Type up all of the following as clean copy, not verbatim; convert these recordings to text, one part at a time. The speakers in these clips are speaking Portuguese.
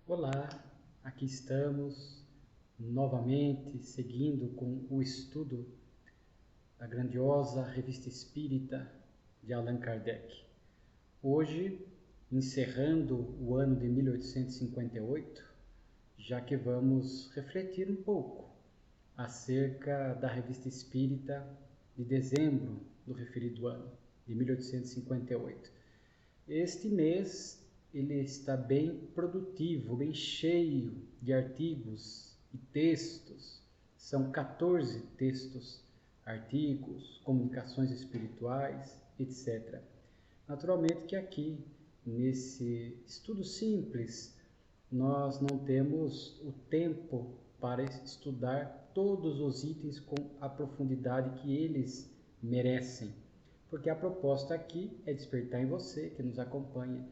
Olá, aqui estamos novamente seguindo com o estudo da grandiosa Revista Espírita de Allan Kardec. Hoje, encerrando o ano de 1858, já que vamos refletir um pouco acerca da Revista Espírita de dezembro do referido ano, de 1858. Este mês ele está bem produtivo, bem cheio de artigos e textos. São 14 textos, artigos, comunicações espirituais, etc. Naturalmente que aqui, nesse estudo simples, nós não temos o tempo para estudar todos os itens com a profundidade que eles merecem, porque a proposta aqui é despertar em você, que nos acompanha,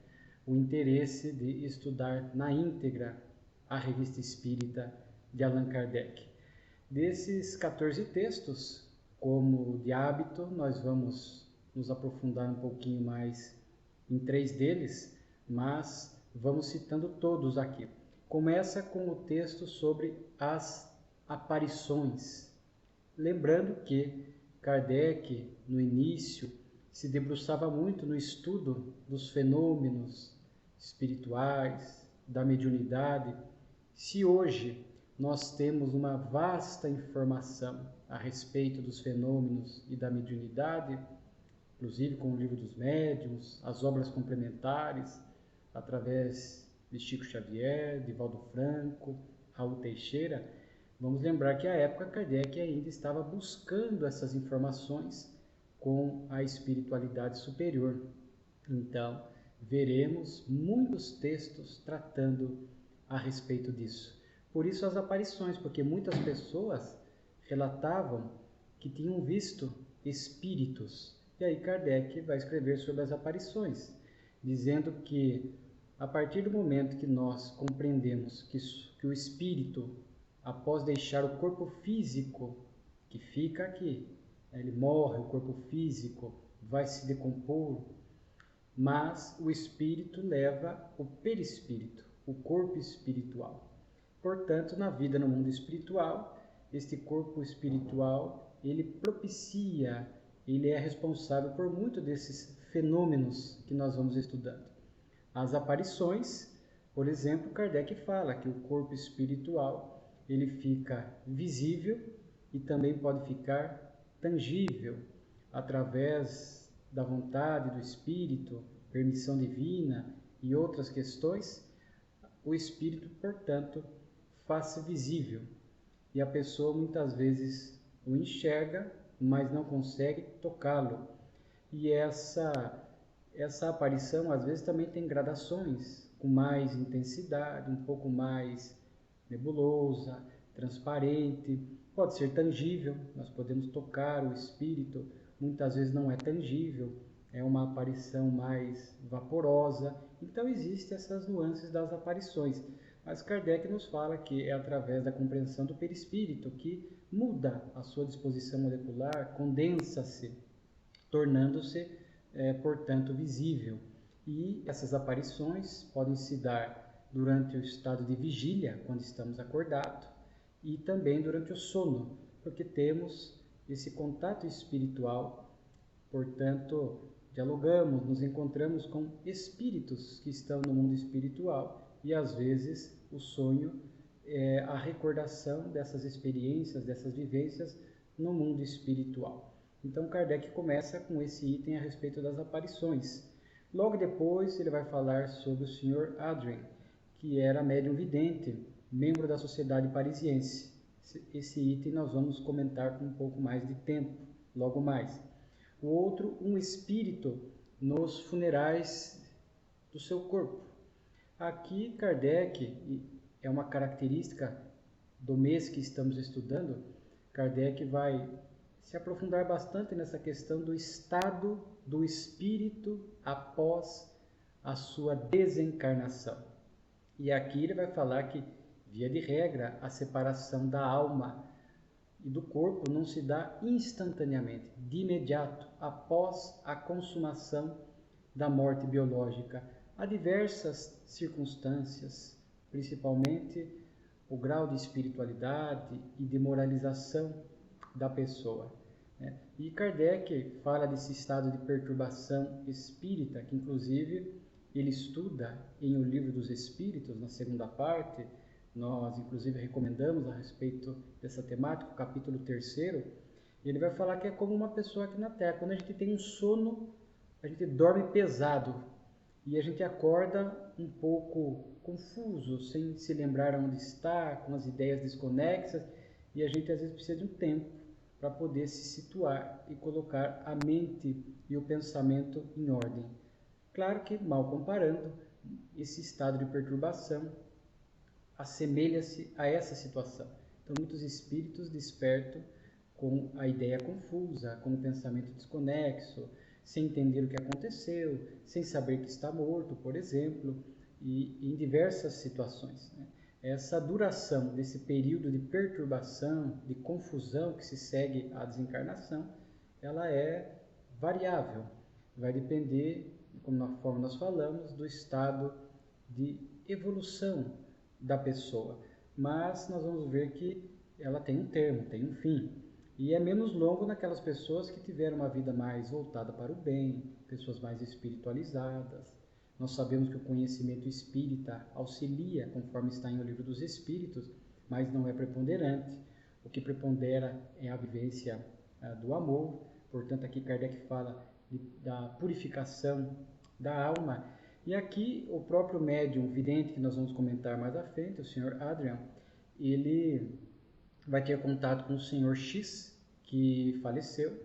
o interesse de estudar na íntegra a Revista Espírita de Allan Kardec. Desses 14 textos, como de hábito, nós vamos nos aprofundar um pouquinho mais em 3 deles, mas vamos citando todos aqui. Começa com o texto sobre as aparições. Lembrando que Kardec, no início, se debruçava muito no estudo dos fenômenos espirituais, da mediunidade. Se hoje nós temos uma vasta informação a respeito dos fenômenos e da mediunidade, inclusive com o Livro dos Médiuns, as obras complementares, através de Chico Xavier, de Valdo Franco, Raul Teixeira, vamos lembrar que à época Kardec ainda estava buscando essas informações com a espiritualidade superior. Então, veremos muitos textos tratando a respeito disso. Por isso as aparições, porque muitas pessoas relatavam que tinham visto espíritos. E aí Kardec vai escrever sobre as aparições, dizendo que a partir do momento que nós compreendemos que o espírito, após deixar o corpo físico, que fica aqui, ele morre, o corpo físico vai se decompor, mas o espírito leva o perispírito, o corpo espiritual. Portanto, na vida no mundo espiritual, este corpo espiritual, ele propicia, ele é responsável por muito desses fenômenos que nós vamos estudando. As aparições, por exemplo, Kardec fala que o corpo espiritual, ele fica visível e também pode ficar tangível através da vontade do espírito, permissão divina e outras questões. O espírito, portanto, faz-se visível e a pessoa muitas vezes o enxerga, mas não consegue tocá-lo. E essa aparição às vezes também tem gradações, com mais intensidade, um pouco mais nebulosa, transparente, pode ser tangível, nós podemos tocar o espírito, muitas vezes não é tangível, é uma aparição mais vaporosa. Então existem essas nuances das aparições, mas Kardec nos fala que é através da compreensão do perispírito que muda a sua disposição molecular, condensa-se, tornando-se portanto, visível. E essas aparições podem se dar durante o estado de vigília, quando estamos acordados, e também durante o sono, porque temos esse contato espiritual, portanto, dialogamos, nos encontramos com espíritos que estão no mundo espiritual e às vezes o sonho é a recordação dessas experiências, dessas vivências no mundo espiritual. Então Kardec começa com esse item a respeito das aparições. Logo depois ele vai falar sobre o Sr. Adrien, que era médium vidente, membro da Sociedade Parisiense. Esse item nós vamos comentar com um pouco mais de tempo, logo mais. O outro, um espírito nos funerais do seu corpo. Aqui Kardec, é uma característica do mês que estamos estudando, Kardec vai se aprofundar bastante nessa questão do estado do espírito após a sua desencarnação. E aqui ele vai falar que, via de regra, a separação da alma e do corpo não se dá instantaneamente, de imediato, após a consumação da morte biológica. Há diversas circunstâncias, principalmente o grau de espiritualidade e de moralização da pessoa, né? E Kardec fala desse estado de perturbação espírita, que inclusive ele estuda em O Livro dos Espíritos, na segunda parte. Nós inclusive recomendamos a respeito dessa temática, o capítulo 3º. Ele vai falar que é como uma pessoa aqui na Terra. Quando a gente tem um sono, a gente dorme pesado e a gente acorda um pouco confuso, sem se lembrar onde está, com as ideias desconexas, e a gente às vezes precisa de um tempo para poder se situar e colocar a mente e o pensamento em ordem. Claro que, mal comparando, esse estado de perturbação assemelha-se a essa situação. Então, muitos espíritos despertam com a ideia confusa, com o pensamento desconexo, sem entender o que aconteceu, sem saber que está morto, por exemplo, e em diversas situações, né? Essa duração desse período de perturbação, de confusão que se segue à desencarnação, ela é variável, vai depender, como na forma nós falamos, do estado de evolução da pessoa. Mas nós vamos ver que ela tem um termo, tem um fim. E é menos longo naquelas pessoas que tiveram uma vida mais voltada para o bem, pessoas mais espiritualizadas. Nós sabemos que o conhecimento espírita auxilia, conforme está em O Livro dos Espíritos, mas não é preponderante. O que prepondera é a vivência do amor. Portanto, aqui Kardec fala da purificação da alma. E aqui o próprio médium vidente, que nós vamos comentar mais à frente, o Sr. Adrian, ele vai ter contato com o Sr. X, que faleceu,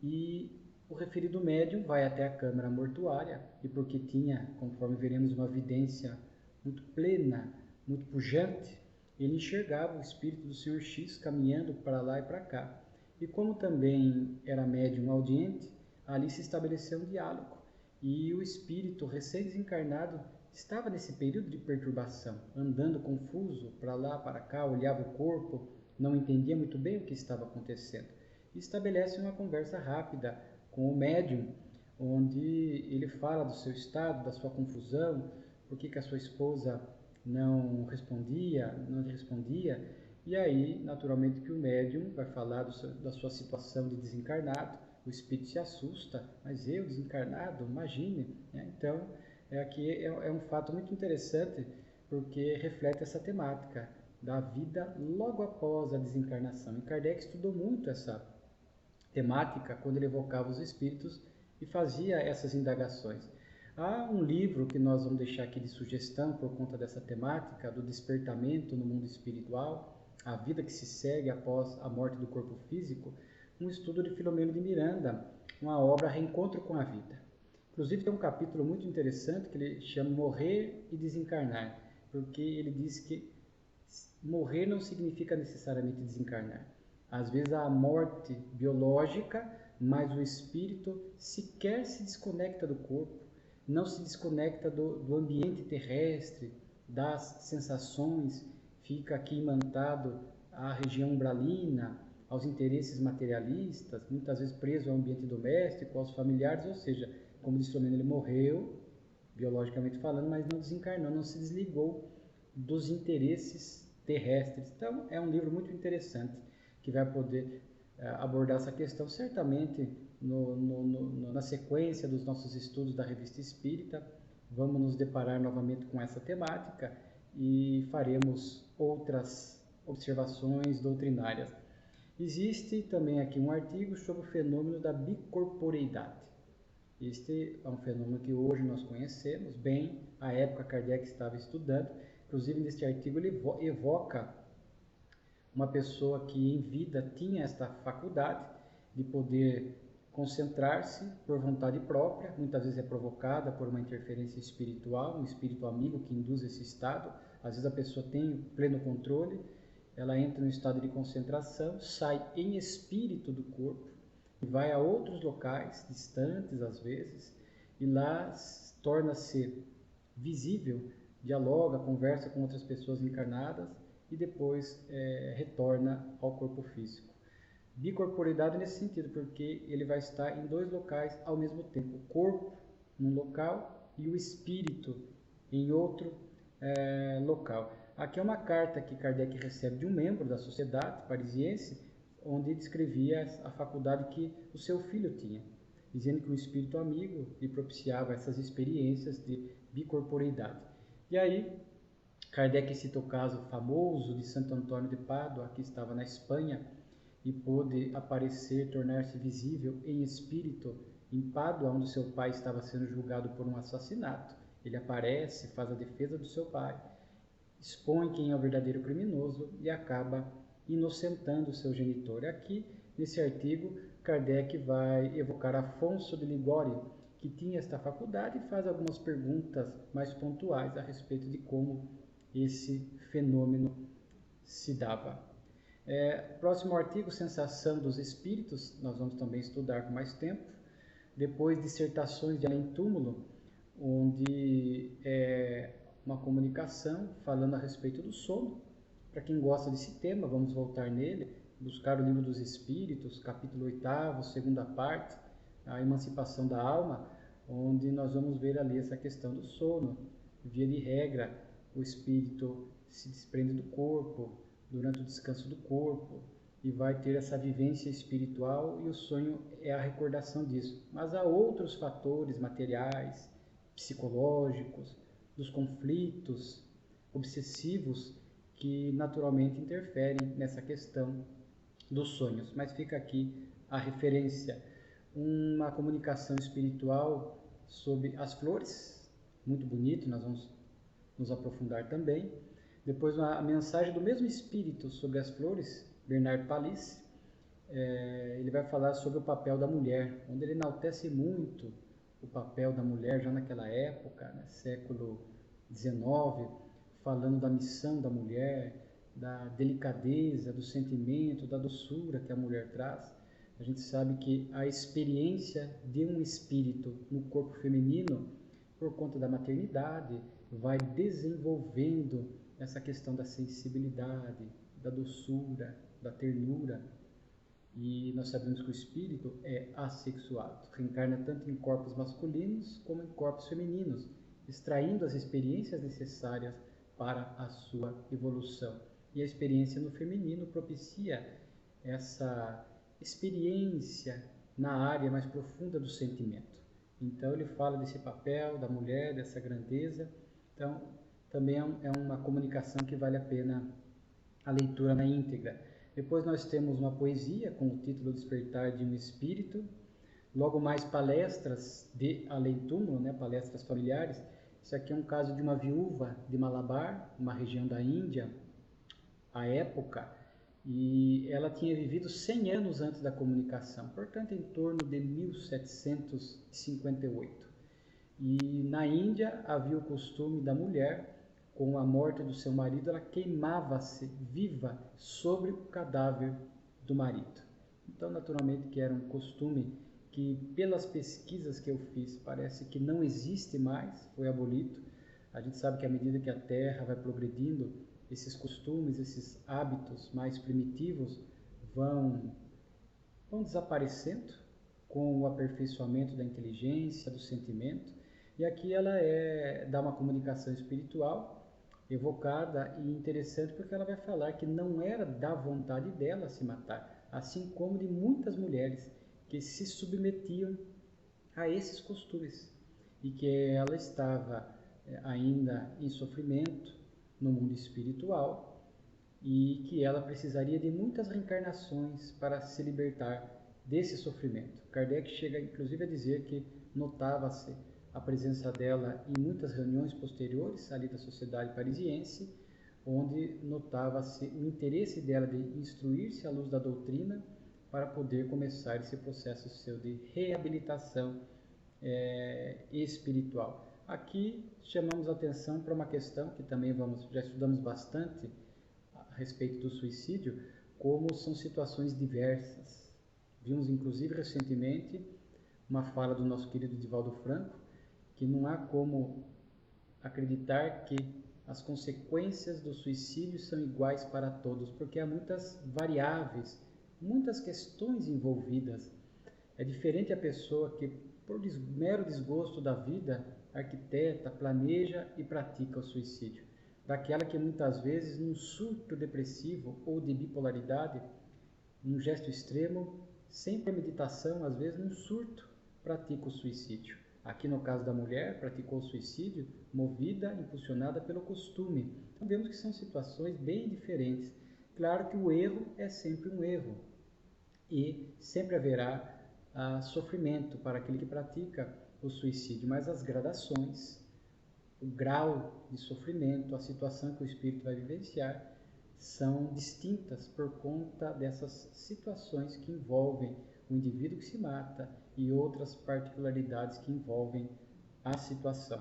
e o referido médium vai até a câmara mortuária, e porque tinha, conforme veremos, uma vidência muito plena, muito pujante, ele enxergava o espírito do Sr. X caminhando para lá e para cá. E como também era médium audiente, ali se estabeleceu um diálogo, e o espírito recém-desencarnado estava nesse período de perturbação, andando confuso para lá, para cá, olhava o corpo, não entendia muito bem o que estava acontecendo. E estabelece uma conversa rápida com o médium, onde ele fala do seu estado, da sua confusão, por que a sua esposa não lhe respondia, e aí, naturalmente, que o médium vai falar da sua situação de desencarnado. O espírito se assusta, mas eu, desencarnado, imagine, né? Então, aqui é um fato muito interessante, porque reflete essa temática da vida logo após a desencarnação. E Kardec estudou muito essa temática quando ele evocava os espíritos e fazia essas indagações. Há um livro que nós vamos deixar aqui de sugestão por conta dessa temática do despertamento no mundo espiritual, a vida que se segue após a morte do corpo físico, um estudo de Filomeno de Miranda, uma obra Reencontro com a Vida. Inclusive tem um capítulo muito interessante que ele chama Morrer e Desencarnar, porque ele diz que morrer não significa necessariamente desencarnar. Às vezes há a morte biológica, mas o espírito sequer se desconecta do corpo, não se desconecta do ambiente terrestre, das sensações, fica aqui imantado à região umbralina, aos interesses materialistas, muitas vezes preso ao ambiente doméstico, aos familiares, ou seja, como disse Filomeno, ele morreu, biologicamente falando, mas não desencarnou, não se desligou dos interesses terrestres. Então, é um livro muito interessante, que vai poder abordar essa questão, certamente, na sequência dos nossos estudos da Revista Espírita. Vamos nos deparar novamente com essa temática e faremos outras observações doutrinárias. Existe também aqui um artigo sobre o fenômeno da bicorporeidade. Este é um fenômeno que hoje nós conhecemos bem, à época Kardec estava estudando. Inclusive, neste artigo ele evoca uma pessoa que em vida tinha esta faculdade de poder concentrar-se por vontade própria, muitas vezes é provocada por uma interferência espiritual, um espírito amigo que induz esse estado. Às vezes a pessoa tem pleno controle, ela entra no estado de concentração, sai em espírito do corpo e vai a outros locais, distantes às vezes, e lá torna-se visível, dialoga, conversa com outras pessoas encarnadas e depois retorna ao corpo físico. Bicorporeidade nesse sentido, porque ele vai estar em dois locais ao mesmo tempo, o corpo num local e o espírito em outro local. Aqui é uma carta que Kardec recebe de um membro da sociedade parisiense, onde descrevia a faculdade que o seu filho tinha, dizendo que um espírito amigo lhe propiciava essas experiências de bicorporeidade. E aí, Kardec cita o caso famoso de Santo Antônio de Pádua, que estava na Espanha e pôde aparecer, tornar-se visível em espírito em Pádua, onde seu pai estava sendo julgado por um assassinato. Ele aparece, faz a defesa do seu pai, expõe quem é o verdadeiro criminoso e acaba inocentando o seu genitor. Aqui, nesse artigo, Kardec vai evocar Afonso de Ligório, que tinha esta faculdade, e faz algumas perguntas mais pontuais a respeito de como esse fenômeno se dava. Próximo artigo, Sensação dos Espíritos, nós vamos também estudar com mais tempo. Depois, Dissertações de Além-Túmulo, onde é uma comunicação falando a respeito do sono. Para quem gosta desse tema, vamos voltar nele, buscar o Livro dos Espíritos, capítulo 8º, segunda parte, a emancipação da alma, onde nós vamos ver ali essa questão do sono. Via de regra, o espírito se desprende do corpo durante o descanso do corpo e vai ter essa vivência espiritual, e o sonho é a recordação disso. Mas há outros fatores materiais, psicológicos, dos conflitos obsessivos que naturalmente interferem nessa questão dos sonhos. Mas fica aqui a referência, uma comunicação espiritual sobre as flores, muito bonito, nós vamos nos aprofundar também. Depois, a mensagem do mesmo espírito sobre as flores, Bernard Palissy, ele vai falar sobre o papel da mulher, onde ele enaltece muito o papel da mulher já naquela época, né, século XIX, falando da missão da mulher, da delicadeza, do sentimento, da doçura que a mulher traz. A gente sabe que a experiência de um espírito no corpo feminino, por conta da maternidade, vai desenvolvendo essa questão da sensibilidade, da doçura, da ternura. E nós sabemos que o espírito é assexuado, reencarna tanto em corpos masculinos como em corpos femininos, extraindo as experiências necessárias para a sua evolução. E a experiência no feminino propicia essa experiência na área mais profunda do sentimento. Então ele fala desse papel da mulher, dessa grandeza. Então também é uma comunicação que vale a pena a leitura na íntegra. Depois nós temos uma poesia com o título Despertar de um Espírito. Logo mais, palestras de além-túmulo, né, palestras familiares. Isso aqui é um caso de uma viúva de Malabar, uma região da Índia, à época, e ela tinha vivido 100 anos antes da comunicação, portanto em torno de 1758. E na Índia havia o costume da mulher, com a morte do seu marido, ela queimava-se viva sobre o cadáver do marido. Então, naturalmente, que era um costume que, pelas pesquisas que eu fiz, parece que não existe mais, foi abolido. A gente sabe que à medida que a Terra vai progredindo, esses costumes, esses hábitos mais primitivos vão desaparecendo com o aperfeiçoamento da inteligência, do sentimento. E aqui ela dá uma comunicação espiritual evocada e interessante, porque ela vai falar que não era da vontade dela se matar, assim como de muitas mulheres que se submetiam a esses costumes, e que ela estava ainda em sofrimento no mundo espiritual e que ela precisaria de muitas reencarnações para se libertar desse sofrimento. Kardec chega inclusive a dizer que notava-se a presença dela em muitas reuniões posteriores ali da sociedade parisiense, onde notava-se o interesse dela de instruir-se à luz da doutrina para poder começar esse processo seu de reabilitação espiritual. Aqui chamamos a atenção para uma questão que também já estudamos bastante a respeito do suicídio, como são situações diversas. Vimos inclusive recentemente uma fala do nosso querido Divaldo Franco, que não há como acreditar que as consequências do suicídio são iguais para todos, porque há muitas variáveis, muitas questões envolvidas. É diferente a pessoa que, por mero desgosto da vida, arquiteta, planeja e pratica o suicídio. Daquela que muitas vezes, num surto depressivo ou de bipolaridade, num gesto extremo, sem premeditação, às vezes num surto, pratica o suicídio. Aqui no caso da mulher, praticou o suicídio movida, impulsionada pelo costume. Então vemos que são situações bem diferentes. Claro que o erro é sempre um erro e sempre haverá sofrimento para aquele que pratica o suicídio, mas as gradações, o grau de sofrimento, a situação que o espírito vai vivenciar são distintas por conta dessas situações que envolvem o indivíduo que se mata e outras particularidades que envolvem a situação.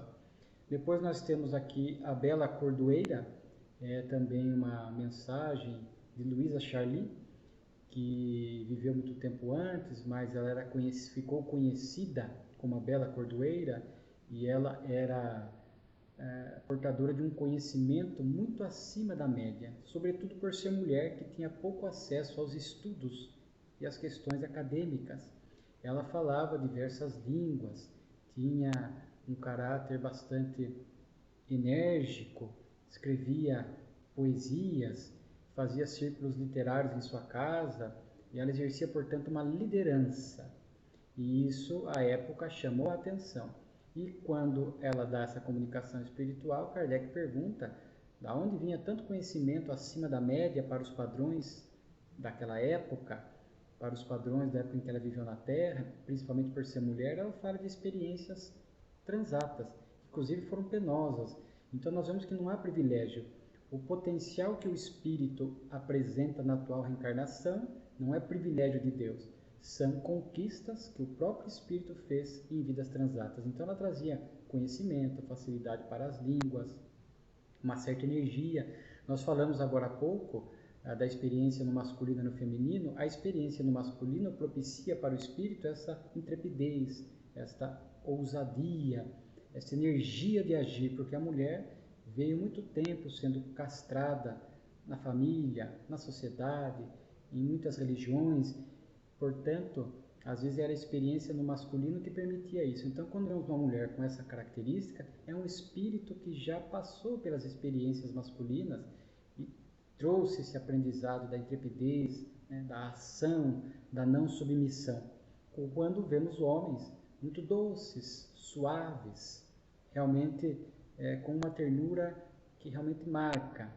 Depois nós temos aqui a Bela Cordoeira, também uma mensagem de Luísa Charly, que viveu muito tempo antes, mas ela ficou conhecida como a Bela Cordoeira, e ela era portadora de um conhecimento muito acima da média, sobretudo por ser mulher que tinha pouco acesso aos estudos e às questões acadêmicas. Ela falava diversas línguas, tinha um caráter bastante enérgico, escrevia poesias, fazia círculos literários em sua casa, e ela exercia, portanto, uma liderança. E isso, à época, chamou a atenção. E quando ela dá essa comunicação espiritual, Kardec pergunta de onde vinha tanto conhecimento acima da média para os padrões daquela época, para os padrões da época em que ela viveu na Terra, principalmente por ser mulher. Ela fala de experiências transatas, inclusive foram penosas. Então nós vemos que não há privilégio. O potencial que o espírito apresenta na atual reencarnação não é privilégio de Deus, são conquistas que o próprio espírito fez em vidas transatas. Então ela trazia conhecimento, facilidade para as línguas, uma certa energia. Nós falamos agora há pouco da experiência no masculino e no feminino. A experiência no masculino propicia para o espírito essa intrepidez, esta ousadia, essa energia de agir, porque a mulher veio muito tempo sendo castrada na família, na sociedade, em muitas religiões. Portanto, às vezes era a experiência no masculino que permitia isso. Então, quando vemos uma mulher com essa característica, é um espírito que já passou pelas experiências masculinas e trouxe esse aprendizado da intrepidez, da ação, da não submissão. Quando vemos homens muito doces, suaves, realmente com uma ternura que realmente marca.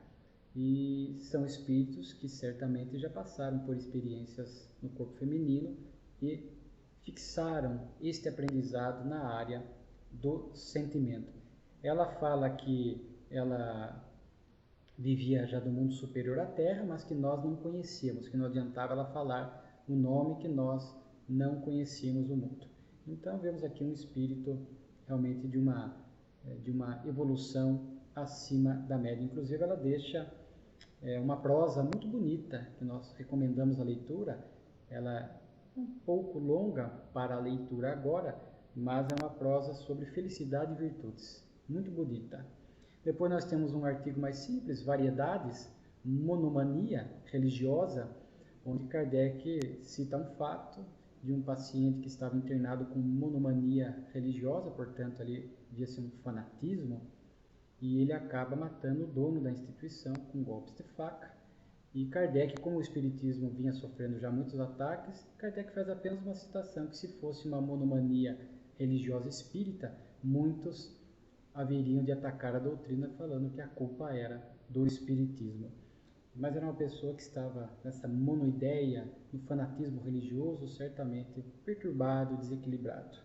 E são espíritos que certamente já passaram por experiências no corpo feminino e fixaram este aprendizado na área do sentimento. Ela fala que ela vivia já do mundo superior à Terra, mas que nós não conhecíamos, que não adiantava ela falar o nome que nós não conhecíamos o mundo. Então vemos aqui um espírito realmente de uma evolução acima da média. Inclusive ela deixa uma prosa muito bonita, que nós recomendamos a leitura. Ela é um pouco longa para a leitura agora, mas é uma prosa sobre felicidade e virtudes, muito bonita. Depois nós temos um artigo mais simples, Variedades, Monomania Religiosa, onde Kardec cita um fato de um paciente que estava internado com monomania religiosa, portanto ali havia-se um fanatismo, e ele acaba matando o dono da instituição com golpes de faca. E Kardec, como o espiritismo vinha sofrendo já muitos ataques, Kardec faz apenas uma citação, que se fosse uma monomania religiosa espírita, muitos haveriam de atacar a doutrina falando que a culpa era do espiritismo. Mas era uma pessoa que estava nessa monoideia, no fanatismo religioso, certamente perturbado, desequilibrado.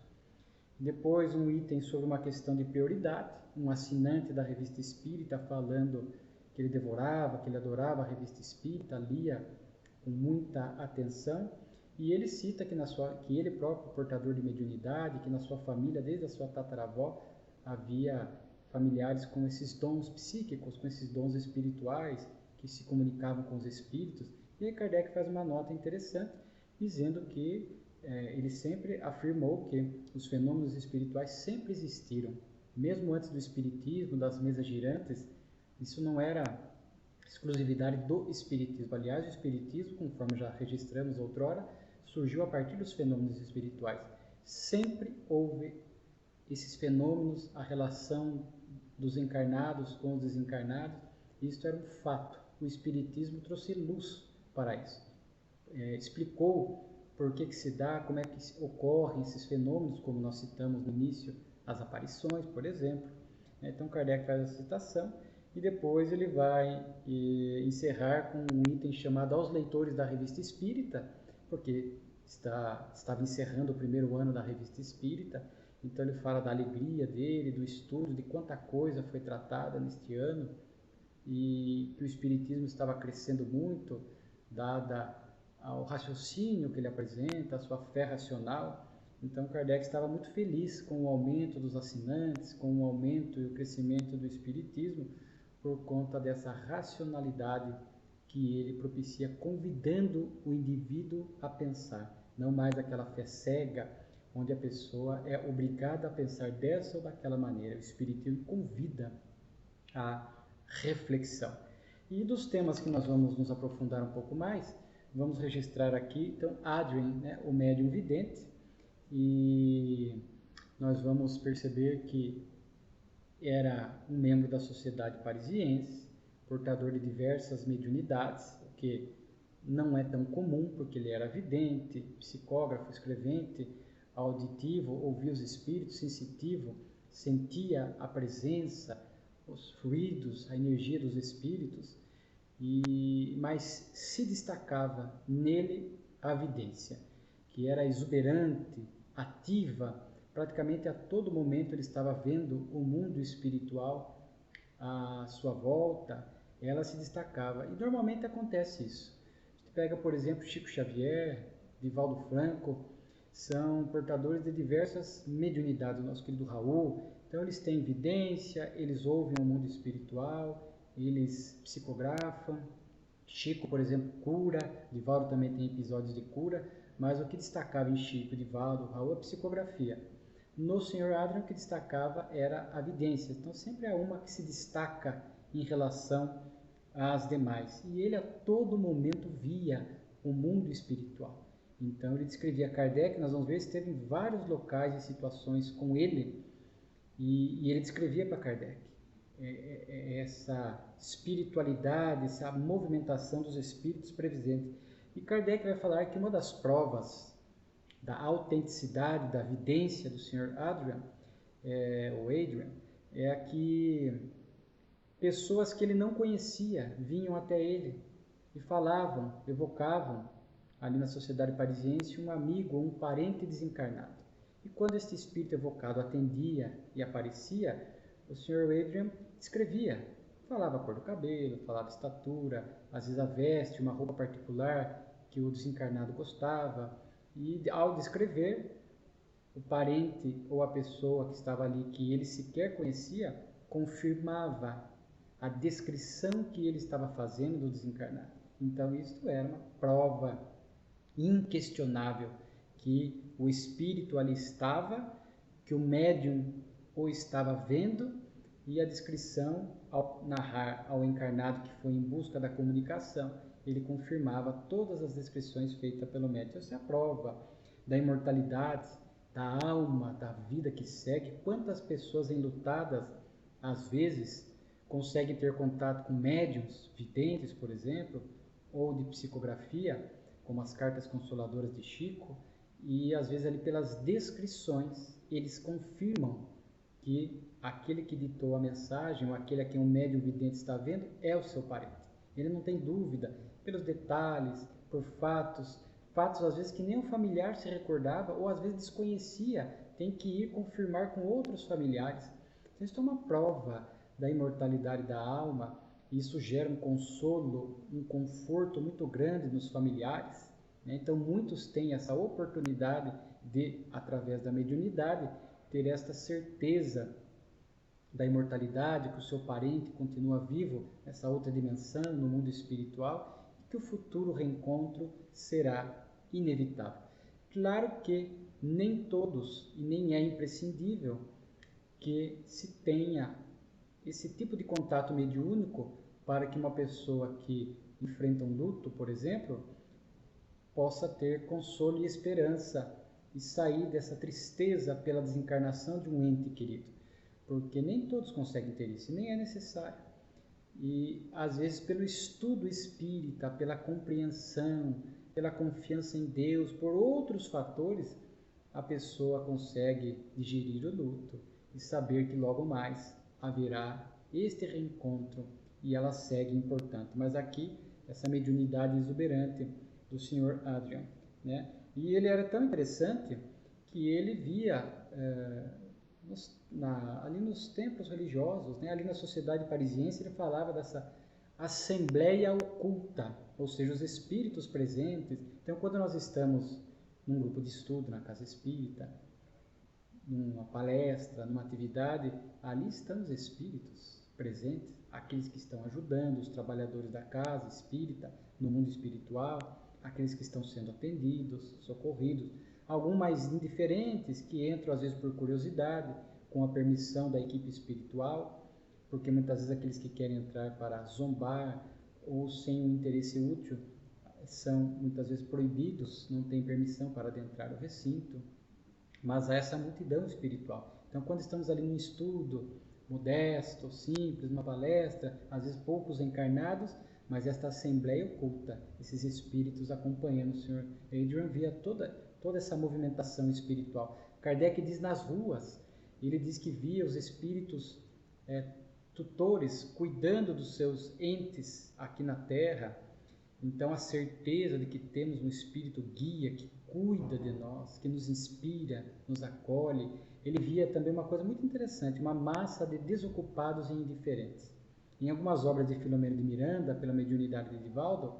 Depois um item sobre uma questão de prioridade, um assinante da Revista Espírita falando que ele devorava, que ele adorava a Revista Espírita, lia com muita atenção, e ele cita que ele próprio portador de mediunidade, que na sua família, desde a sua tataravó, havia familiares com esses dons psíquicos, com esses dons espirituais, que se comunicavam com os espíritos. E aí Kardec faz uma nota interessante, dizendo que ele sempre afirmou que os fenômenos espirituais sempre existiram, mesmo antes do espiritismo, das mesas girantes. Isso não era exclusividade do espiritismo. Aliás, o espiritismo, conforme já registramos outrora, surgiu a partir dos fenômenos espirituais. Sempre houve esses fenômenos, a relação dos encarnados com os desencarnados, isto era um fato. O Espiritismo trouxe luz para isso. Explicou por que se dá, como é que ocorrem esses fenômenos, como nós citamos no início, as aparições, por exemplo. Então Kardec faz essa citação e depois ele vai encerrar com um item chamado Aos Leitores da Revista Espírita, porque estava encerrando o primeiro ano da Revista Espírita, então ele fala da alegria dele, do estudo, de quanta coisa foi tratada neste ano e que o Espiritismo estava crescendo muito, dada ao raciocínio que ele apresenta, a sua fé racional. Então Kardec estava muito feliz com o aumento dos assinantes, com o aumento e o crescimento do Espiritismo, por conta dessa racionalidade que ele propicia, convidando o indivíduo a pensar, não mais aquela fé cega, onde a pessoa é obrigada a pensar dessa ou daquela maneira. O Espiritismo convida a reflexão. E dos temas que nós vamos nos aprofundar um pouco mais, vamos registrar aqui, então, Adrien, o médium vidente, e nós vamos perceber que era um membro da Sociedade Parisiense, portador de diversas mediunidades, o que não é tão comum, porque ele era vidente, psicógrafo, escrevente, auditivo, ouvia os espíritos, sensitivo, sentia a presença, os fluidos, a energia dos espíritos, mas se destacava nele a vidência, que era exuberante, ativa, praticamente a todo momento ele estava vendo o mundo espiritual à sua volta, ela se destacava. E normalmente acontece isso. Você pega, por exemplo, Chico Xavier, Divaldo Franco, são portadores de diversas mediunidades, o nosso querido Raul. Então eles têm vidência, eles ouvem o mundo espiritual, eles psicografam. Chico, por exemplo, cura, Divaldo também tem episódios de cura, mas o que destacava em Chico, Divaldo, Raul, é a psicografia. No Sr. Adrien, o que destacava era a vidência. Então sempre há uma que se destaca em relação às demais. E ele a todo momento via o mundo espiritual. Então ele descrevia Kardec, nós vamos ver, esteve em vários locais e situações com ele, e ele descrevia para Kardec essa espiritualidade, essa movimentação dos espíritos presentes. E Kardec vai falar que uma das provas da autenticidade, da vidência do Sr. Adrien, é que pessoas que ele não conhecia vinham até ele e falavam, evocavam ali na Sociedade Parisiense um amigo ou um parente desencarnado. E quando este espírito evocado atendia e aparecia, o Sr. Adrien descrevia, falava a cor do cabelo, falava a estatura, às vezes a veste, uma roupa particular que o desencarnado gostava, e ao descrever, o parente ou a pessoa que estava ali, que ele sequer conhecia, confirmava a descrição que ele estava fazendo do desencarnado. Então isto era uma prova inquestionável que o espírito ali estava, que o médium o estava vendo, e a descrição, ao narrar ao encarnado que foi em busca da comunicação, ele confirmava todas as descrições feitas pelo médium. Essa é a prova da imortalidade, da alma, da vida que segue. Quantas pessoas enlutadas, às vezes, conseguem ter contato com médiums videntes, por exemplo, ou de psicografia, como as cartas consoladoras de Chico, e às vezes ali pelas descrições eles confirmam que aquele que ditou a mensagem, ou aquele a quem o médium vidente está vendo, é o seu parente. Ele não tem dúvida, pelos detalhes, por fatos às vezes que nem o familiar se recordava, ou às vezes desconhecia, tem que ir confirmar com outros familiares. Então isso é uma prova da imortalidade da alma. Isso gera um consolo, um conforto muito grande nos familiares, né? Então muitos têm essa oportunidade de, através da mediunidade, ter esta certeza da imortalidade, que o seu parente continua vivo nessa outra dimensão, no mundo espiritual, e que o futuro reencontro será inevitável. Claro que nem todos, e nem é imprescindível, que se tenha esse tipo de contato mediúnico para que uma pessoa que enfrenta um luto, por exemplo, possa ter consolo e esperança e sair dessa tristeza pela desencarnação de um ente querido, porque nem todos conseguem ter isso, nem é necessário. E às vezes pelo estudo espírita, pela compreensão, pela confiança em Deus, por outros fatores, a pessoa consegue digerir o luto e saber que logo mais haverá este reencontro e ela segue importante. Mas aqui, essa mediunidade exuberante do Sr. Adrian, né? E ele era tão interessante que ele via ali nos templos religiosos, né? Ali na sociedade parisiense, ele falava dessa assembleia oculta, ou seja, os espíritos presentes. Então, quando nós estamos num grupo de estudo, na casa espírita, numa palestra, numa atividade, ali estão os espíritos presentes, aqueles que estão ajudando, os trabalhadores da casa espírita, no mundo espiritual, aqueles que estão sendo atendidos, socorridos, alguns mais indiferentes que entram às vezes por curiosidade, com a permissão da equipe espiritual, porque muitas vezes aqueles que querem entrar para zombar ou sem um interesse útil são muitas vezes proibidos, não têm permissão para adentrar o recinto, mas há essa multidão espiritual. Então, quando estamos ali num estudo modesto, simples, uma palestra, às vezes poucos encarnados, mas esta assembleia oculta, esses espíritos acompanhando o Sr. Adrian, via toda essa movimentação espiritual. Kardec diz nas ruas, ele diz que via os espíritos tutores cuidando dos seus entes aqui na Terra. Então, a certeza de que temos um espírito guia que cuida de nós, que nos inspira, nos acolhe. Ele via também uma coisa muito interessante, uma massa de desocupados e indiferentes. Em algumas obras de Filomeno de Miranda, pela mediunidade de Divaldo,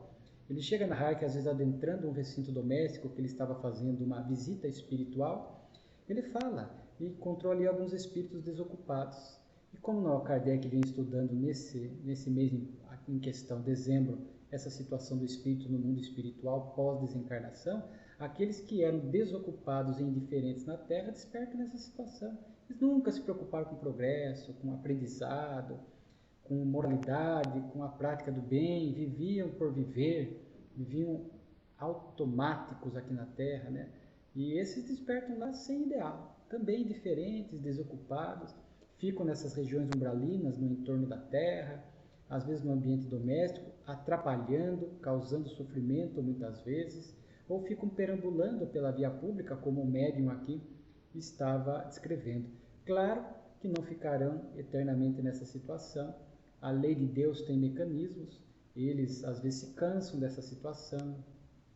ele chega a narrar que, às vezes, adentrando um recinto doméstico, que ele estava fazendo uma visita espiritual, ele fala e encontrou ali alguns espíritos desocupados. E como Kardec vem estudando nesse mês em questão, dezembro, essa situação do espírito no mundo espiritual pós-desencarnação, aqueles que eram desocupados e indiferentes na Terra despertam nessa situação. Eles nunca se preocuparam com progresso, com aprendizado, com moralidade, com a prática do bem, viviam por viver, viviam automáticos aqui na Terra, né? E esses despertam lá sem ideal, também indiferentes, desocupados, ficam nessas regiões umbralinas no entorno da Terra, às vezes no ambiente doméstico, atrapalhando, causando sofrimento muitas vezes, ou ficam perambulando pela via pública, como o médium aqui estava descrevendo. Claro que não ficarão eternamente nessa situação. A lei de Deus tem mecanismos, eles às vezes se cansam dessa situação,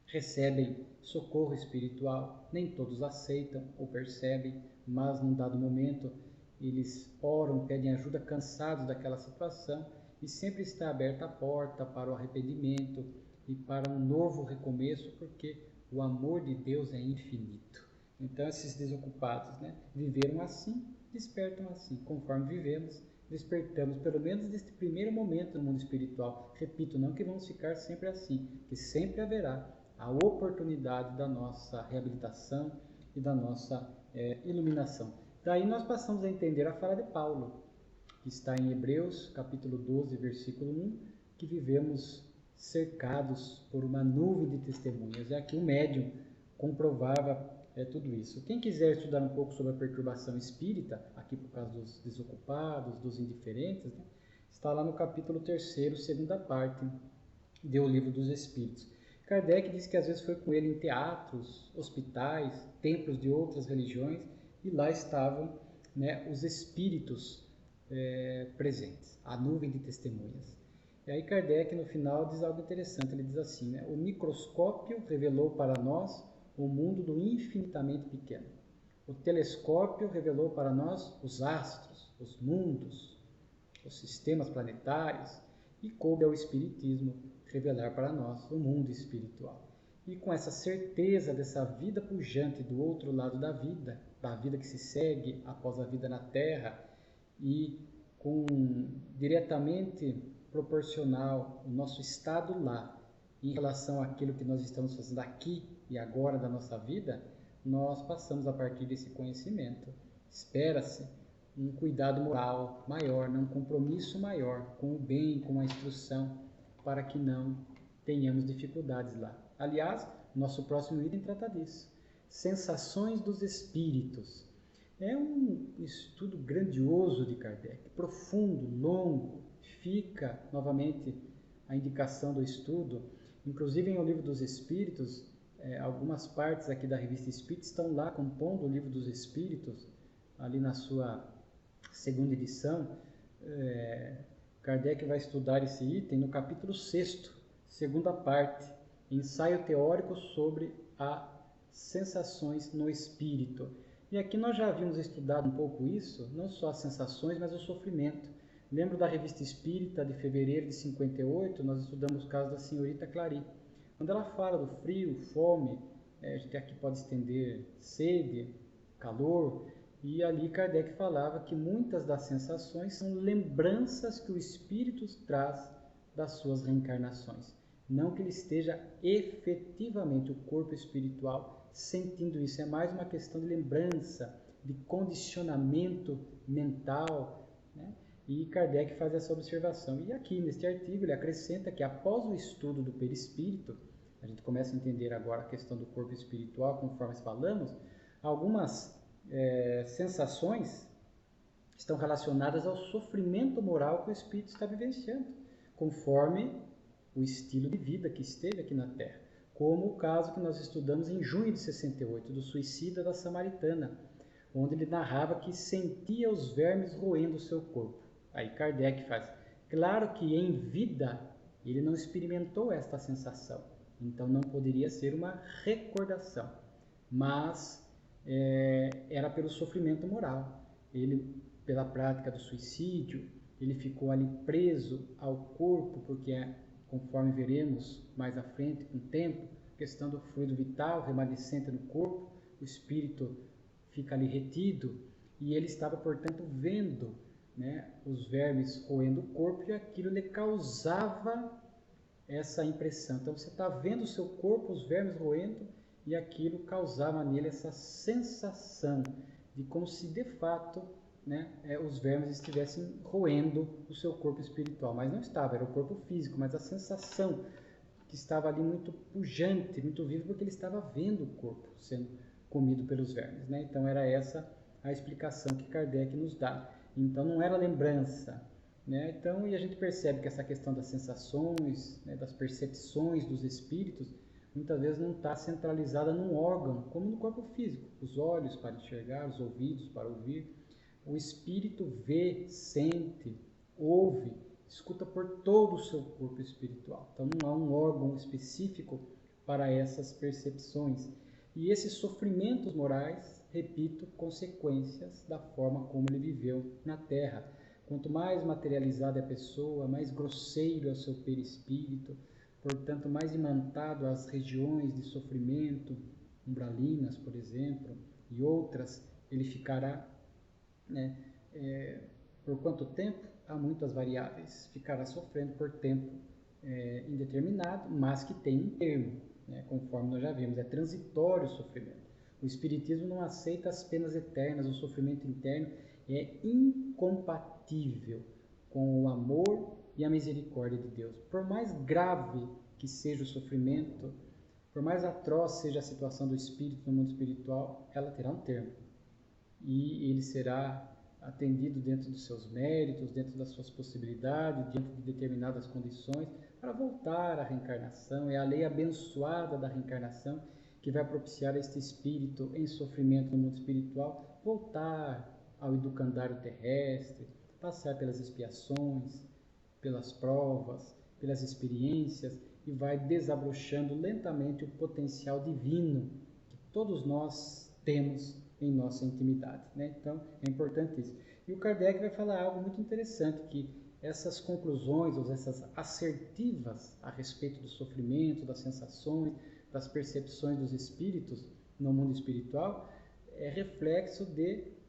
recebem socorro espiritual, nem todos aceitam ou percebem, mas num dado momento eles oram, pedem ajuda cansados daquela situação, e sempre está aberta a porta para o arrependimento e para um novo recomeço, porque o amor de Deus é infinito. Então, esses desocupados, né, viveram assim, despertam assim. Conforme vivemos, despertamos, pelo menos neste primeiro momento no mundo espiritual. Repito, não que vamos ficar sempre assim, que sempre haverá a oportunidade da nossa reabilitação e da nossa iluminação. Daí nós passamos a entender a fala de Paulo, que está em Hebreus, capítulo 12, versículo 1, que vivemos cercados por uma nuvem de testemunhas. E aqui o médium comprovava tudo isso. Quem quiser estudar um pouco sobre a perturbação espírita, aqui por causa dos desocupados, dos indiferentes, né, está lá no capítulo 3º, segunda parte, do Livro dos Espíritos. Kardec diz que às vezes foi com ele em teatros, hospitais, templos de outras religiões, e lá estavam, né, os espíritos presentes, a nuvem de testemunhas. E aí Kardec no final diz algo interessante, ele diz assim, né, o microscópio revelou para nós o mundo do infinitamente pequeno. O telescópio revelou para nós os astros, os mundos, os sistemas planetários, e coube ao Espiritismo revelar para nós o mundo espiritual. E com essa certeza dessa vida pujante do outro lado da vida que se segue após a vida na Terra, e com diretamente proporcional o nosso estado lá em relação àquilo que nós estamos fazendo aqui e agora da nossa vida, nós passamos a partir desse conhecimento. Espera-se um cuidado moral maior, um compromisso maior com o bem, com a instrução, para que não tenhamos dificuldades lá. Aliás, nosso próximo item trata disso. Sensações dos Espíritos. É um estudo grandioso de Kardec, profundo, longo. Fica, novamente, a indicação do estudo. Inclusive, em O Livro dos Espíritos, algumas partes aqui da Revista Espírita estão lá compondo o Livro dos Espíritos, ali na sua segunda edição. Kardec vai estudar esse item no capítulo 6º, segunda parte, ensaio teórico sobre as sensações no espírito. E aqui nós já havíamos estudado um pouco isso, não só as sensações, mas o sofrimento. Lembro da Revista Espírita de fevereiro de 58, nós estudamos o caso da senhorita Clary. Quando ela fala do frio, fome, a gente aqui pode estender sede, calor, e ali Kardec falava que muitas das sensações são lembranças que o espírito traz das suas reencarnações. Não que ele esteja efetivamente, o corpo espiritual, sentindo isso. É mais uma questão de lembrança, de condicionamento mental, né? E Kardec faz essa observação. E aqui, neste artigo, ele acrescenta que após o estudo do perispírito, a gente começa a entender agora a questão do corpo espiritual, conforme falamos, algumas sensações estão relacionadas ao sofrimento moral que o espírito está vivenciando, conforme o estilo de vida que esteve aqui na Terra. Como o caso que nós estudamos em junho de 68, do suicida da Samaritana, onde ele narrava que sentia os vermes roendo o seu corpo. Aí Kardec faz, claro que em vida ele não experimentou esta sensação, então não poderia ser uma recordação, mas era pelo sofrimento moral. Ele, pela prática do suicídio, ele ficou ali preso ao corpo, porque conforme veremos mais à frente, com o tempo, a questão do fluido vital remanescente no corpo, o espírito fica ali retido, e ele estava, portanto, vendo, né, os vermes roendo o corpo, e aquilo lhe causava essa impressão. Então você está vendo o seu corpo, os vermes roendo, e aquilo causava nele essa sensação de como se de fato, né, os vermes estivessem roendo o seu corpo espiritual. Mas não estava, era o corpo físico, mas a sensação que estava ali muito pujante, muito viva, porque ele estava vendo o corpo sendo comido pelos vermes, né? Então era essa a explicação que Kardec nos dá. Então não era lembrança, né? Então, e a gente percebe que essa questão das sensações, né, das percepções dos espíritos, muitas vezes não está centralizada num órgão, como no corpo físico. Os olhos para enxergar, os ouvidos para ouvir. O espírito vê, sente, ouve, escuta por todo o seu corpo espiritual. Então não há um órgão específico para essas percepções. E esses sofrimentos morais, repito, consequências da forma como ele viveu na Terra. Quanto mais materializada é a pessoa, mais grosseiro é o seu perispírito, portanto, mais imantado às regiões de sofrimento, umbralinas, por exemplo, e outras, ele ficará, né, por quanto tempo? Há muitas variáveis. Ficará sofrendo por tempo indeterminado, mas que tem um termo, né, conforme nós já vimos, é transitório o sofrimento. O Espiritismo não aceita as penas eternas, o sofrimento interno é incompatível com o amor e a misericórdia de Deus. Por mais grave que seja o sofrimento, por mais atroz seja a situação do espírito no mundo espiritual, ela terá um termo. E ele será atendido dentro dos seus méritos, dentro das suas possibilidades, dentro de determinadas condições, para voltar à reencarnação. É a lei abençoada da reencarnação que vai propiciar a este espírito em sofrimento no mundo espiritual voltar ao educandário terrestre, passar pelas expiações, pelas provas, pelas experiências, e vai desabrochando lentamente o potencial divino que todos nós temos em nossa intimidade, né? Então é importante isso. E o Kardec vai falar algo muito interessante, que essas conclusões, ou essas assertivas a respeito do sofrimento, das sensações, das percepções dos espíritos no mundo espiritual, é reflexo de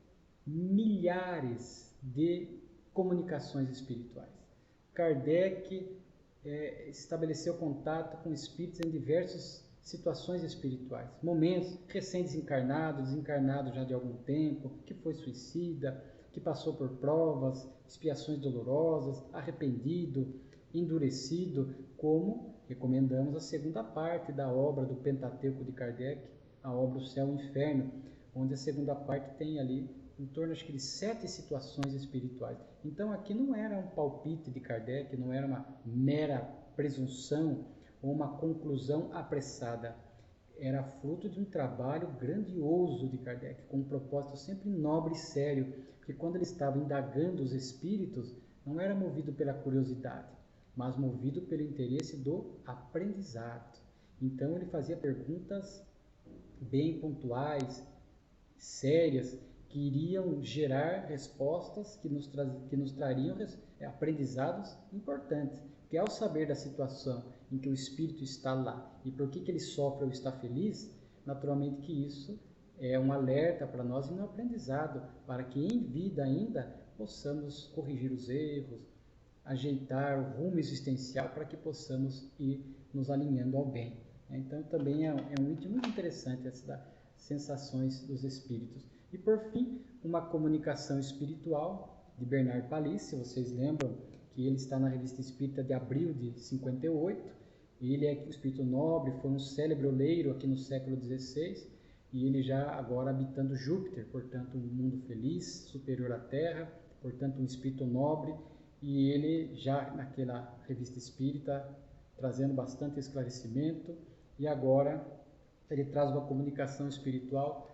milhares de comunicações espirituais. Kardec estabeleceu contato com espíritos em diversas situações espirituais, momentos, recém-desencarnado, desencarnado já de algum tempo, que foi suicida, que passou por provas, expiações dolorosas, arrependido, endurecido, como recomendamos a segunda parte da obra do Pentateuco de Kardec, a obra O Céu e o Inferno, onde a segunda parte tem ali em torno, acho que, de 7 situações espirituais. Então aqui não era um palpite de Kardec, não era uma mera presunção ou uma conclusão apressada. Era fruto de um trabalho grandioso de Kardec, com um propósito sempre nobre e sério, porque quando ele estava indagando os espíritos, não era movido pela curiosidade, mas movido pelo interesse do aprendizado. Então ele fazia perguntas bem pontuais, sérias, que iriam gerar respostas que nos trariam aprendizados importantes. Porque ao saber da situação em que o espírito está lá e por que ele sofre ou está feliz, naturalmente que isso é um alerta para nós e um aprendizado, para que em vida ainda possamos corrigir os erros, ajeitar o rumo existencial para que possamos ir nos alinhando ao bem. Então também é um item muito interessante essa das sensações dos espíritos. E por fim, uma comunicação espiritual de Bernard Palissy, se vocês lembram que ele está na Revista Espírita de abril de 58, ele é um espírito nobre, foi um célebre oleiro aqui no século XVI, e ele já agora habitando Júpiter, portanto um mundo feliz, superior à Terra, portanto um espírito nobre, e ele já naquela Revista Espírita trazendo bastante esclarecimento, e agora ele traz uma comunicação espiritual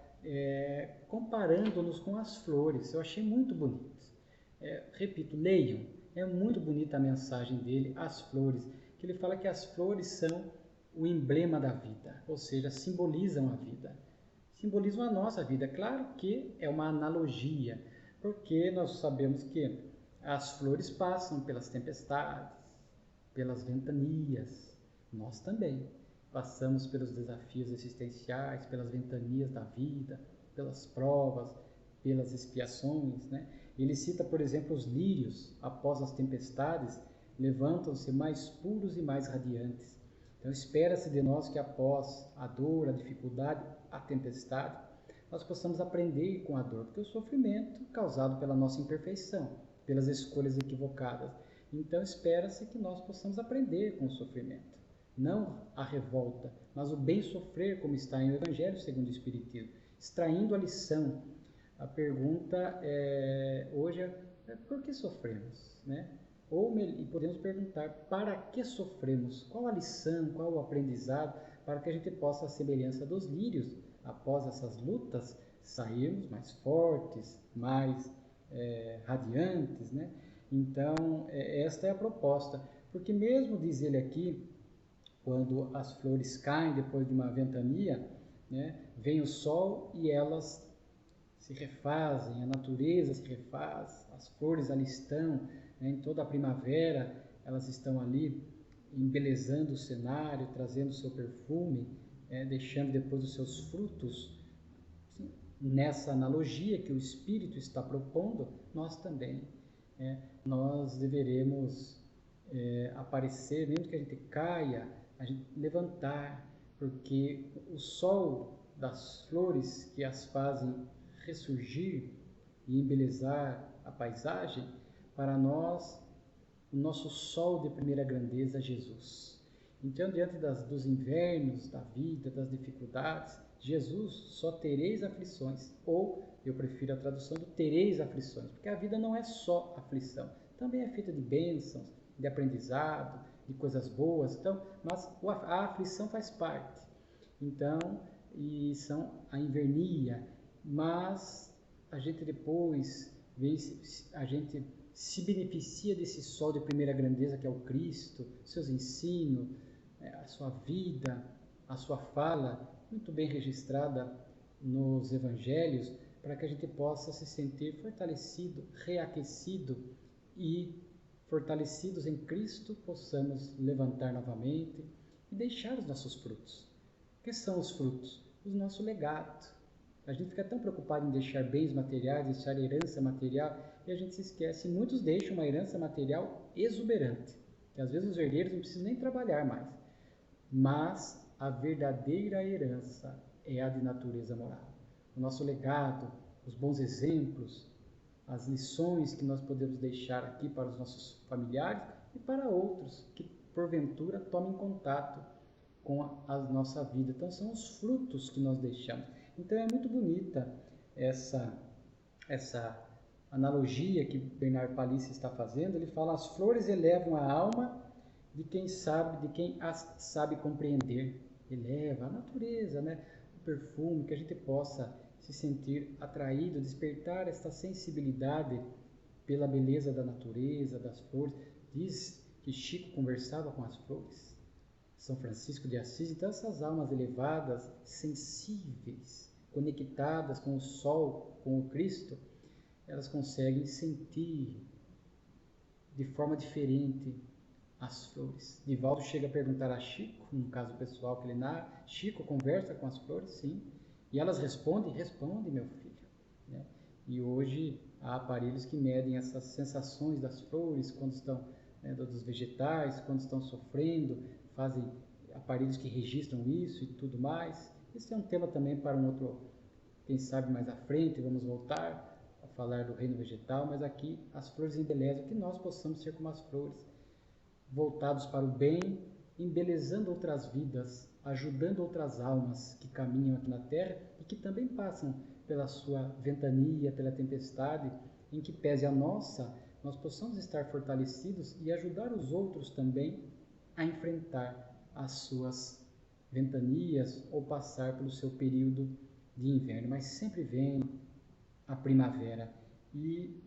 comparando-nos com as flores. Eu achei muito bonito. Repito, leiam. É muito bonita a mensagem dele, as flores, que ele fala que as flores são o emblema da vida, ou seja, simbolizam a vida. Simbolizam a nossa vida. Claro que é uma analogia, porque nós sabemos que as flores passam pelas tempestades, pelas ventanias. Nós também passamos pelos desafios existenciais, pelas ventanias da vida, pelas provas, pelas expiações, né? Ele cita, por exemplo, os lírios, após as tempestades, levantam-se mais puros e mais radiantes. Então, espera-se de nós que após a dor, a dificuldade, a tempestade, nós possamos aprender com a dor, porque o sofrimento causado pela nossa imperfeição, pelas escolhas equivocadas. Então, espera-se que nós possamos aprender com o sofrimento. Não a revolta, mas o bem sofrer, como está em o Evangelho segundo o Espiritismo, extraindo a lição. A pergunta hoje é por que sofremos, né? E podemos perguntar para que sofremos, qual a lição, qual o aprendizado, para que a gente possa, à semelhança dos lírios, após essas lutas, sairmos mais fortes, mais radiantes, né? Então, esta é a proposta, porque mesmo, diz ele aqui, quando as flores caem depois de uma ventania, né, vem o sol e elas se refazem, a natureza se refaz, as flores ali estão, né, em toda a primavera, elas estão ali embelezando o cenário, trazendo o seu perfume, deixando depois os seus frutos. Sim, nessa analogia que o Espírito está propondo, nós também, nós deveremos aparecer, mesmo que a gente caia, a gente levantar, porque o sol das flores que as fazem ressurgir e embelezar a paisagem, para nós, o nosso sol de primeira grandeza é Jesus. Então, diante dos invernos da vida, das dificuldades, Jesus, só tereis aflições, ou eu prefiro a tradução do tereis aflições, porque a vida não é só aflição, também é feita de bênçãos, de aprendizado, de coisas boas, então, mas a aflição faz parte. Então, e são a invernia, mas a gente depois a gente se beneficia desse sol de primeira grandeza que é o Cristo, seus ensinos, a sua vida, a sua fala, muito bem registrada nos evangelhos, para que a gente possa se sentir fortalecido, reaquecido e fortalecidos em Cristo, possamos levantar novamente e deixar os nossos frutos. O que são os frutos? O nosso legado. A gente fica tão preocupado em deixar bens materiais, deixar herança material, e a gente se esquece. Muitos deixam uma herança material exuberante, que às vezes os herdeiros não precisam nem trabalhar mais. Mas a verdadeira herança é a de natureza moral. O nosso legado, os bons exemplos, as lições que nós podemos deixar aqui para os nossos familiares e para outros que, porventura, tomem contato com a nossa vida. Então são os frutos que nós deixamos. Então é muito bonita essa analogia que Bernard Palissy está fazendo. Ele fala: as flores elevam a alma de quem as sabe compreender. Eleva a natureza, né? O perfume, que a gente possa se sentir atraído, despertar esta sensibilidade pela beleza da natureza, das flores. Diz que Chico conversava com as flores, São Francisco de Assis. Então essas almas elevadas, sensíveis, conectadas com o sol, com o Cristo, elas conseguem sentir de forma diferente as flores. Divaldo chega a perguntar a Chico, no caso pessoal que ele narra: Chico, conversa com as flores? Sim. E elas respondem? Respondem, meu filho. Né? E hoje há aparelhos que medem essas sensações das flores, quando estão, dos vegetais, quando estão sofrendo, fazem aparelhos que registram isso e tudo mais. Esse é um tema também para um outro, quem sabe mais à frente, vamos voltar a falar do reino vegetal, mas aqui as flores embelezam, que nós possamos ser como as flores, voltados para o bem, embelezando outras vidas, ajudando outras almas que caminham aqui na Terra e que também passam pela sua ventania, pela tempestade, em que pese a nossa, nós possamos estar fortalecidos e ajudar os outros também a enfrentar as suas ventanias ou passar pelo seu período de inverno. Mas sempre vem a primavera. E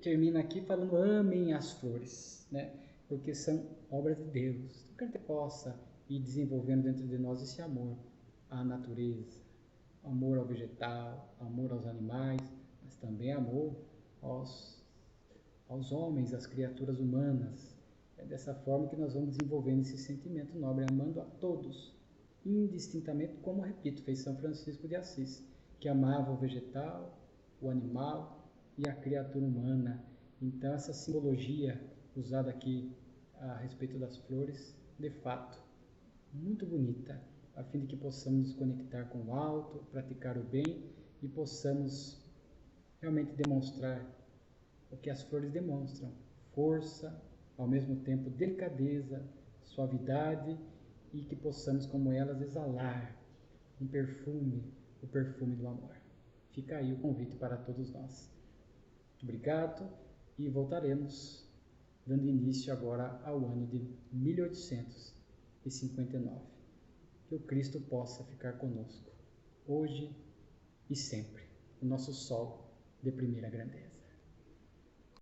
termina aqui falando: amem as flores, né? Porque são obras de Deus. Então, que a gente possa ir desenvolvendo dentro de nós esse amor à natureza, amor ao vegetal, amor aos animais, mas também amor aos homens, às criaturas humanas. É dessa forma que nós vamos desenvolvendo esse sentimento nobre, amando a todos, indistintamente, como, repito, fez São Francisco de Assis, que amava o vegetal, o animal e a criatura humana. Então, essa simbologia usada aqui a respeito das flores, de fato, muito bonita, a fim de que possamos nos conectar com o alto, praticar o bem e possamos realmente demonstrar o que as flores demonstram: força, ao mesmo tempo delicadeza, suavidade, e que possamos, como elas, exalar um perfume, o perfume do amor. Fica aí o convite para todos nós. Muito obrigado e voltaremos dando início agora ao ano de 1859. Que o Cristo possa ficar conosco, hoje e sempre, o nosso sol de primeira grandeza.